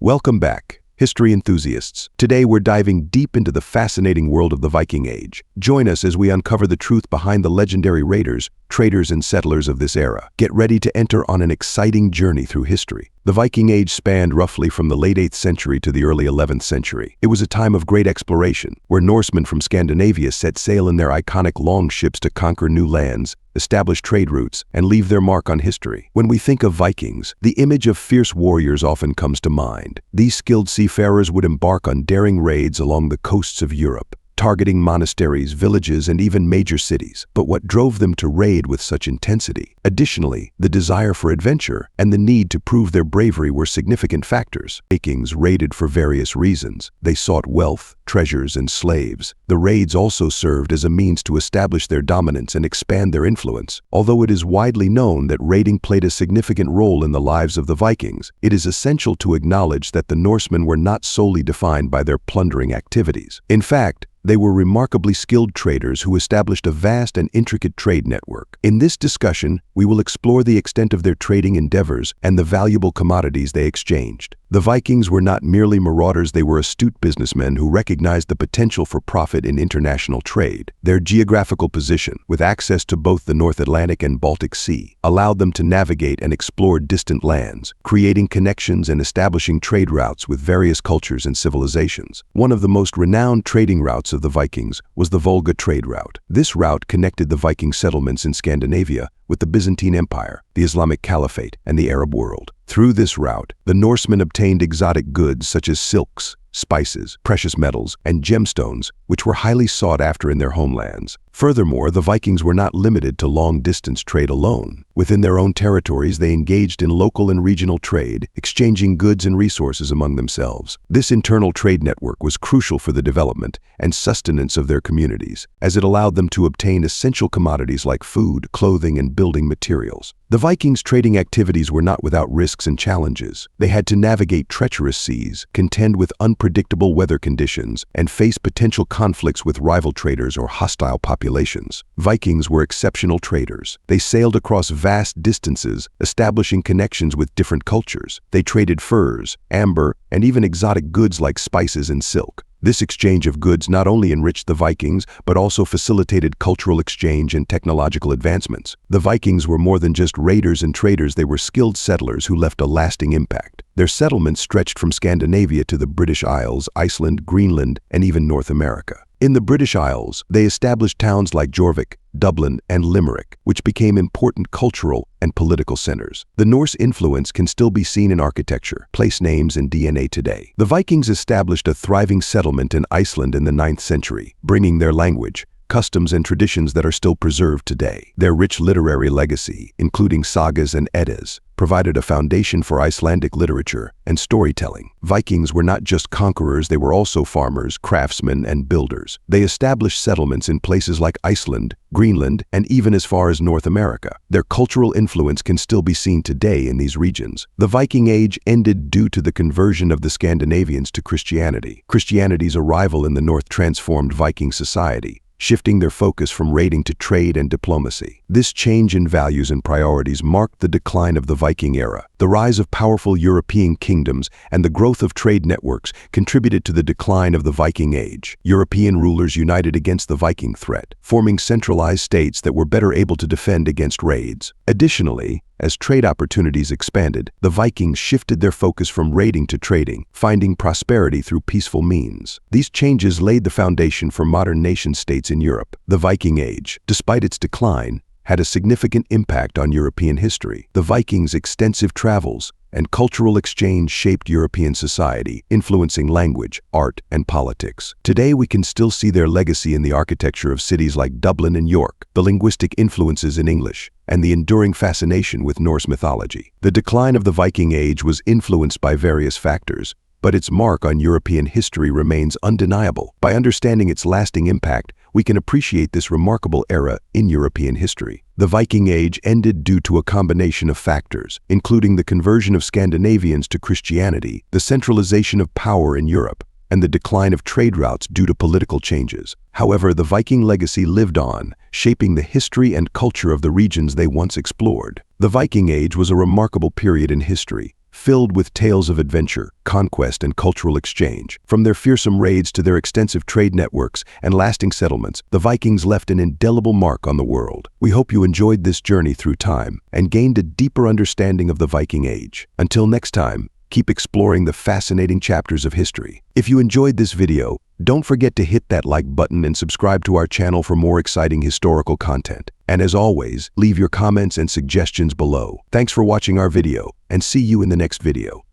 Welcome back, history enthusiasts. Today we're diving deep into the fascinating world of the Viking Age. Join us as we uncover the truth behind the legendary raiders, traders, and settlers of this era. Get ready to enter on an exciting journey through history. The Viking Age spanned roughly from the late 8th century to the early 11th century. It was a time of great exploration, where Norsemen from Scandinavia set sail in their iconic longships to conquer new lands, establish trade routes, and leave their mark on history. When we think of Vikings, the image of fierce warriors often comes to mind. These skilled seafarers would embark on daring raids along the coasts of Europe, targeting monasteries, villages, and even major cities. But what drove them to raid with such intensity? Additionally, the desire for adventure and the need to prove their bravery were significant factors. Vikings raided for various reasons. They sought wealth, treasures, and slaves. The raids also served as a means to establish their dominance and expand their influence. Although it is widely known that raiding played a significant role in the lives of the Vikings, it is essential to acknowledge that the Norsemen were not solely defined by their plundering activities. In fact, they were remarkably skilled traders who established a vast and intricate trade network. In this discussion, we will explore the extent of their trading endeavors and the valuable commodities they exchanged. The Vikings were not merely marauders, they were astute businessmen who recognized the potential for profit in international trade. Their geographical position, with access to both the North Atlantic and Baltic Sea, allowed them to navigate and explore distant lands, creating connections and establishing trade routes with various cultures and civilizations. One of the most renowned trading routes of the Vikings was the Volga trade route. This route connected the Viking settlements in Scandinavia with the Byzantine Empire, the Islamic Caliphate, and the Arab world. Through this route, the Norsemen obtained exotic goods such as silks, spices, precious metals, and gemstones, which were highly sought after in their homelands. Furthermore, the Vikings were not limited to long-distance trade alone. Within their own territories, they engaged in local and regional trade, exchanging goods and resources among themselves. This internal trade network was crucial for the development and sustenance of their communities, as it allowed them to obtain essential commodities like food, clothing, and building materials. The Vikings' trading activities were not without risks and challenges. They had to navigate treacherous seas, contend with unpredictable weather conditions, and face potential conflicts with rival traders or hostile populations. Vikings were exceptional traders. They sailed across vast distances, establishing connections with different cultures. They traded furs, amber, and even exotic goods like spices and silk. This exchange of goods not only enriched the Vikings, but also facilitated cultural exchange and technological advancements. The Vikings were more than just raiders and traders, they were skilled settlers who left a lasting impact. Their settlements stretched from Scandinavia to the British Isles, Iceland, Greenland, and even North America. In the British Isles, they established towns like Jorvik, Dublin, and Limerick, which became important cultural and political centers. The Norse influence can still be seen in architecture, place names, and DNA today. The Vikings established a thriving settlement in Iceland in the 9th century, bringing their language, customs, and traditions that are still preserved today. Their rich literary legacy, including sagas and eddas, provided a foundation for Icelandic literature and storytelling. Vikings were not just conquerors, they were also farmers, craftsmen, and builders. They established settlements in places like Iceland, Greenland, and even as far as North America. Their cultural influence can still be seen today in these regions. The Viking Age ended due to the conversion of the Scandinavians to Christianity. Christianity's arrival in the North transformed Viking society, shifting their focus from raiding to trade and diplomacy. This change in values and priorities marked the decline of the Viking era. The rise of powerful European kingdoms and the growth of trade networks contributed to the decline of the Viking Age. European rulers united against the Viking threat, forming centralized states that were better able to defend against raids. Additionally, as trade opportunities expanded, the Vikings shifted their focus from raiding to trading, finding prosperity through peaceful means. These changes laid the foundation for modern nation-states in Europe. The Viking Age, despite its decline, had a significant impact on European history. The Vikings' extensive travels and cultural exchange shaped European society, influencing language, art, and politics. Today, we can still see their legacy in the architecture of cities like Dublin and York, the linguistic influences in English, and the enduring fascination with Norse mythology. The decline of the Viking Age was influenced by various factors, but its mark on European history remains undeniable. By understanding its lasting impact, we can appreciate this remarkable era in European history. The Viking Age ended due to a combination of factors, including the conversion of Scandinavians to Christianity, the centralization of power in Europe, and the decline of trade routes due to political changes. However, the Viking legacy lived on, shaping the history and culture of the regions they once explored. The Viking Age was a remarkable period in history, filled with tales of adventure, conquest, and cultural exchange. From their fearsome raids to their extensive trade networks and lasting settlements, the Vikings left an indelible mark on the world. We hope you enjoyed this journey through time and gained a deeper understanding of the Viking Age. Until next time, keep exploring the fascinating chapters of history. If you enjoyed this video, don't forget to hit that like button and subscribe to our channel for more exciting historical content. And as always, leave your comments and suggestions below. Thanks for watching our video, and see you in the next video.